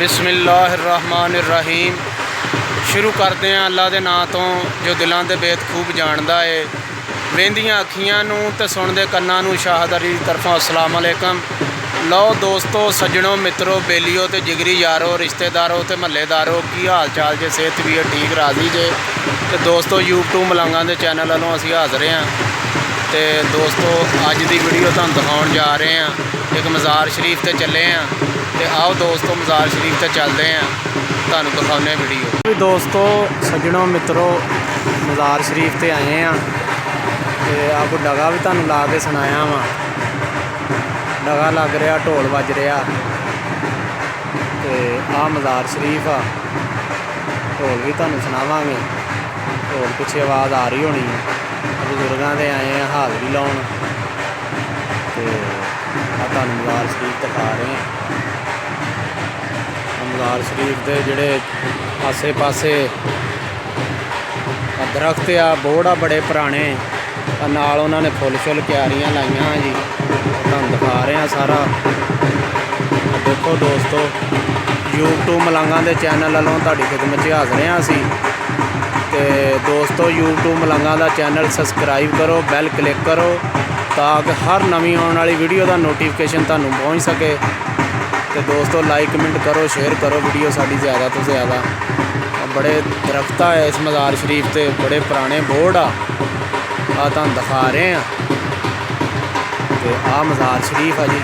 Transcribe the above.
बिस्मिल्लाहिर्रहमानिर्रहीम। शुरू करते हैं अल्लाह के नां तो जो दिलों के बेत खूब जानता है। वेंदियां अखियां नूं ते सुनदे कन्नां नूं शाहदरी की तरफों अस्सलाम अलैकुम। लो दोस्तों, सज्जनों, मित्रों, बेलियो ते जिगरी यारो, रिश्तेदारों ते महल्लेदारों, की हाल चाल जे? सेहत भी है ठीक, राजी जे? तो दोस्तों यूट्यूब मलंगा के चैनल वालों असीं हाज़र हैं। तो दोस्तों अज की वीडियो तुहानूं दिखाउण जा रहे हैं। एक मज़ार शरीफ ते चले हैं। तो आओ दोस्तों मज़ार शरीफ ते चलते हैं, तुहानूं दिखाउने वीडियो। दोस्तों सज्जनों मित्रों, मज़ार शरीफ ते आए हैं। तो आपको डगा भी तुहानूं ला के सुनाया वा। डगा लग रहा, ढोल वज रहा। तो आ मज़ार शरीफ आ, ढोल भी तुहानूं सुनावांगे। ढोल पिछे आवाज़ आ रही होनी है। बुजुर्गों के आए हैं हाज़री लाउण। तो तुहानूं मज़ार शरीफ दिखा रहे हैं। मज़ार शरीफ के जोड़े आसे पासे दरख्त आ, बोर्ड आ बड़े पुराने, नाल उन्होंने फुल शुल क्यारियां लाइया जी। तुहानूं दिखा रहे हैं सारा। देखो दोस्तों, यूट्यूब मलंगा के चैनल वालों तुहाडी खिदमत च हाज़र हैं असीं। ते दोस्तों यूट्यूब मलंगा का चैनल सबसक्राइब करो, बैल क्लिक करो, ताकि हर नवीं आने वाली वीडियो का नोटिफिकेशन तुहानूं पहुँच सके। तो दोस्तों लाइक कमेंट करो, शेयर करो वीडियो साड़ी ज़्यादा तो ज़्यादा। बड़े दरख्त है इस मज़ार शरीफ से, बड़े पुराने बोर्ड आ तुहानूं दिखा रहे हैं। तो आ मज़ार शरीफ है जी।